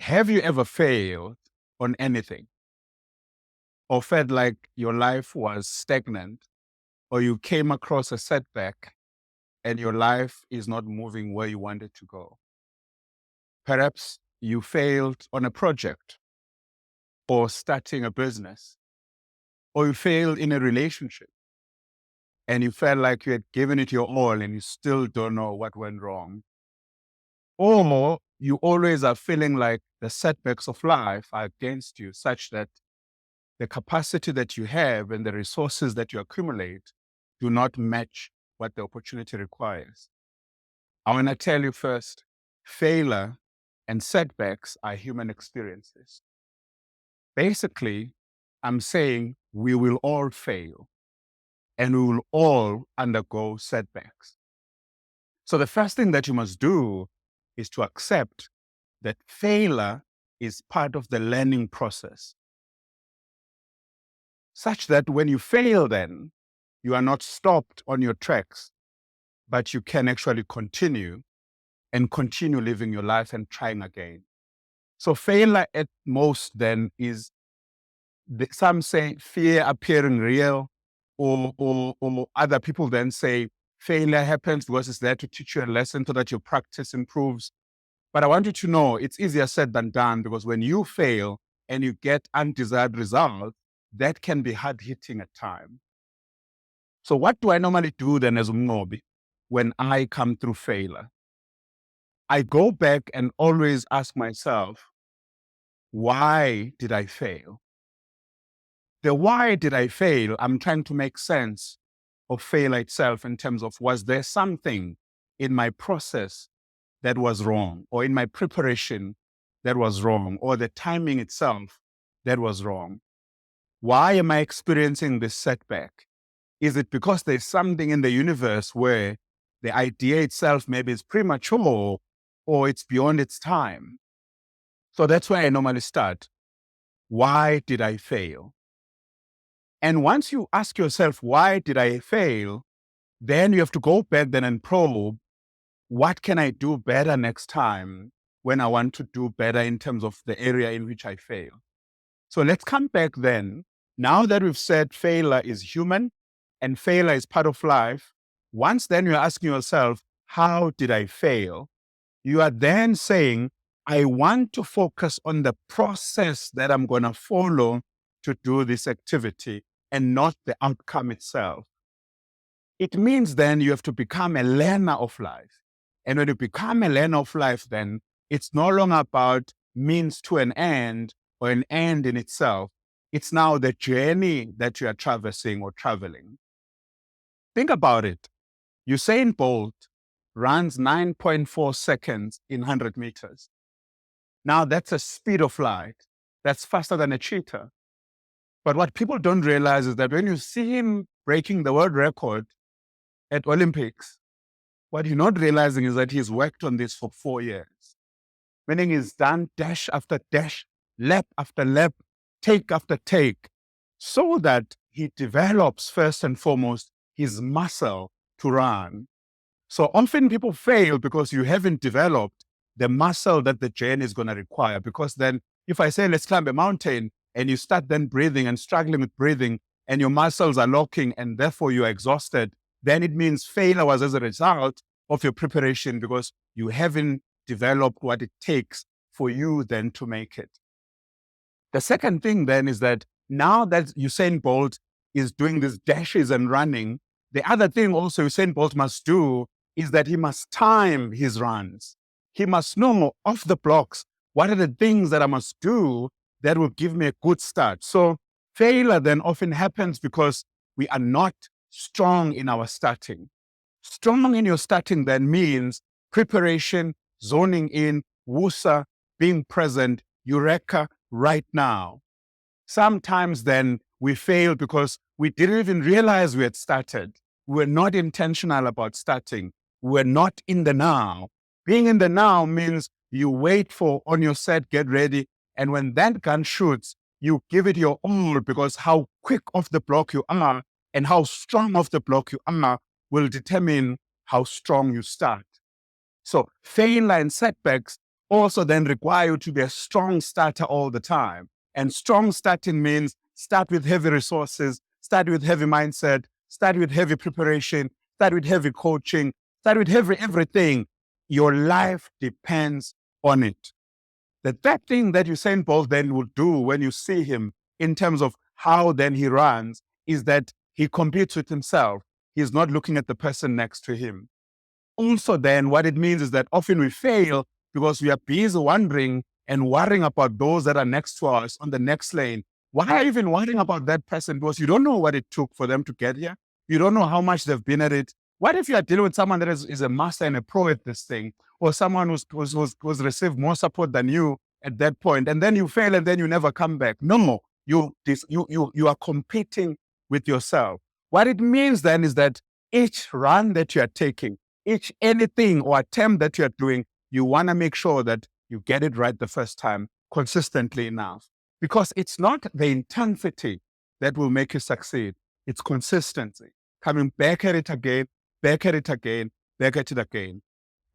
Have you ever failed on anything or felt like your life was stagnant or you came across a setback and your life is not moving where you want it to go? Perhaps you failed on a project or starting a business, or you failed in a relationship and you felt like you had given it your all and you still don't know what went wrong. Or you always are feeling like the setbacks of life are against you, such that the capacity that you have and the resources that you accumulate do not match what the opportunity requires. I want to tell you first, failure and setbacks are human experiences. Basically, I'm saying we will all fail and we will all undergo setbacks. So the first thing that you must do is to accept that failure is part of the learning process, such that when you fail, then you are not stopped on your tracks, but you can actually continue and continue living your life and trying again. So failure at most then is, some say, fear appearing real, or other people then say failure happens because it's there to teach you a lesson so that your practice improves. But I want you to know it's easier said than done, because when you fail and you get undesired results, that can be hard hitting at times. So what do I normally do then as Mnqobi when I come through failure? I go back and always ask myself, why did I fail? The why did I fail, I'm trying to make sense of failure itself in terms of, was there something in my process that was wrong, or in my preparation that was wrong, or the timing itself that was wrong? Why am I experiencing this setback? Is it because there's something in the universe where the idea itself maybe is premature or it's beyond its time? So that's where I normally start. Why did I fail? And once you ask yourself, why did I fail? Then you have to go back then and probe, what can I do better next time when I want to do better in terms of the area in which I fail? So let's come back then. Now that we've said failure is human and failure is part of life, once then you're asking yourself, how did I fail? You are then saying, I want to focus on the process that I'm going to follow to do this activity and not the outcome itself. It means then you have to become a learner of life. And when you become a learner of life, then it's no longer about means to an end or an end in itself. It's now the journey that you are traversing or traveling. Think about it. Usain Bolt runs 9.4 seconds in 100 meters. Now that's a speed of light. That's faster than a cheetah. But what people don't realize is that when you see him breaking the world record at Olympics, what you're not realizing is that he's worked on this for 4 years. Meaning he's done dash after dash, lap after lap, take after take, so that he develops first and foremost his muscle to run. So often people fail because you haven't developed the muscle that the journey is going to require. Because then if I say, let's climb a mountain, and you start then breathing and struggling with breathing, and your muscles are locking and therefore you're exhausted, then it means failure was as a result of your preparation, because you haven't developed what it takes for you then to make it. The second thing then is that now that Usain Bolt is doing these dashes and running, the other thing also Usain Bolt must do is that he must time his runs. He must know off the blocks, what are the things that I must do that will give me a good start. So failure then often happens because we are not strong in our starting. Strong in your starting then means preparation, zoning in, wusa, being present, eureka, right now. Sometimes then we fail because we didn't even realize we had started. We're not intentional about starting. We're not in the now. Being in the now means you wait for on your set, get ready. And when that gun shoots, you give it your all, because how quick off the block you are and how strong off the block you are will determine how strong you start. So failure and setbacks also then require you to be a strong starter all the time. And strong starting means start with heavy resources, start with heavy mindset, start with heavy preparation, start with heavy coaching, start with heavy everything. Your life depends on it. The third thing that Usain Bolt then will do when you see him in terms of how then he runs is that he competes with himself. He's not looking at the person next to him. Also, then, what it means is that often we fail because we are busy wondering and worrying about those that are next to us on the next lane. Why are you even worrying about that person? Because you don't know what it took for them to get here. You don't know how much they've been at it. What if you are dealing with someone that is a master and a pro at this thing, or someone who's received more support than you at that point, and then you fail and then you never come back? No, you are competing with yourself. What it means then is that each run that you are taking, each anything or attempt that you're doing, you want to make sure that you get it right the first time consistently enough. Because it's not the intensity that will make you succeed. It's consistency. Coming back at it again, back at it again, back at it again.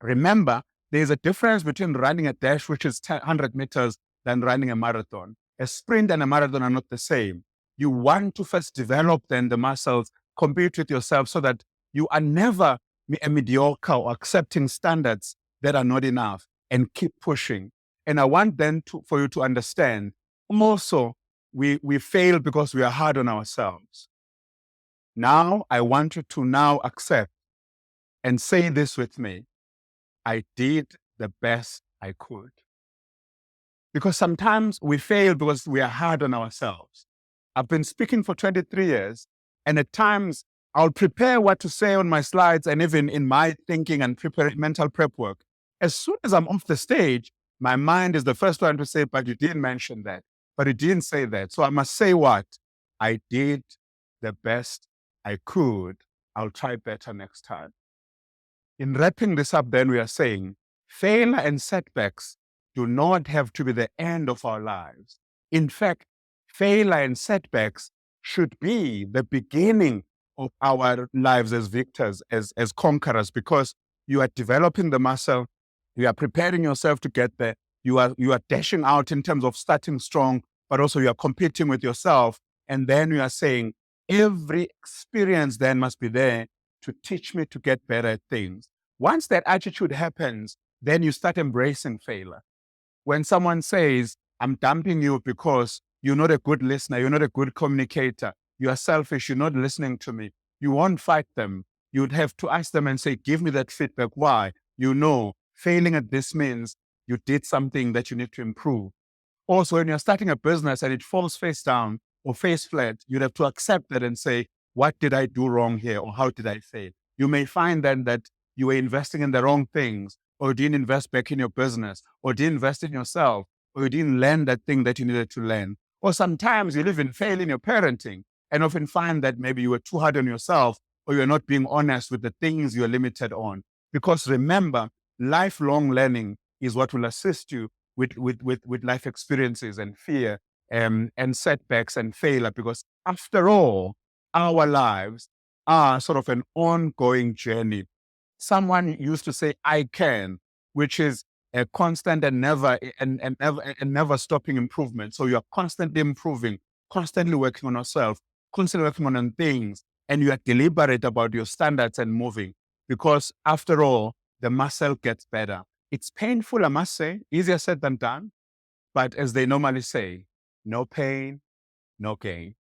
Remember, there's a difference between running a dash, which is 100 meters, than running a marathon. A sprint and a marathon are not the same. You want to first develop then the muscles, compete with yourself so that you are never a mediocre or accepting standards that are not enough, and keep pushing. And I want then for you to understand also we fail because we are hard on ourselves. Now I want you to now accept and say this with me. I did the best I could. Because sometimes we fail because we are hard on ourselves. I've been speaking for 23 years, and at times I'll prepare what to say on my slides and even in my thinking and mental prep work. As soon as I'm off the stage, my mind is the first one to say, but you didn't mention that, but you didn't say that. So I must say what? I did the best I could. I'll try better next time. In wrapping this up, then we are saying failure and setbacks do not have to be the end of our lives. In fact, failure and setbacks should be the beginning of our lives as victors, as conquerors, because you are developing the muscle, you are preparing yourself to get there, you are dashing out in terms of starting strong, but also you are competing with yourself. And then you are saying every experience then must be there to teach me to get better at things. Once that attitude happens, then you start embracing failure. When someone says, I'm dumping you because you're not a good listener, you're not a good communicator, you are selfish, you're not listening to me, you won't fight them. You'd have to ask them and say, give me that feedback. Why? You know, failing at this means you did something that you need to improve. Also, when you're starting a business and it falls face down or face flat, you'd have to accept that and say, what did I do wrong here? Or how did I fail? You may find then that you were investing in the wrong things, or you didn't invest back in your business, or didn't invest in yourself, or you didn't learn that thing that you needed to learn. Or sometimes you even fail in your parenting and often find that maybe you were too hard on yourself, or you're not being honest with the things you're limited on. Because remember, lifelong learning is what will assist you with life experiences and fear and setbacks and failure. Because after all, our lives are sort of an ongoing journey. Someone used to say, I can, which is a constant and never stopping improvement. So you are constantly improving, constantly working on yourself, constantly working on things, and you are deliberate about your standards and moving. Because after all, the muscle gets better. It's painful, I must say, easier said than done. But as they normally say, no pain, no gain.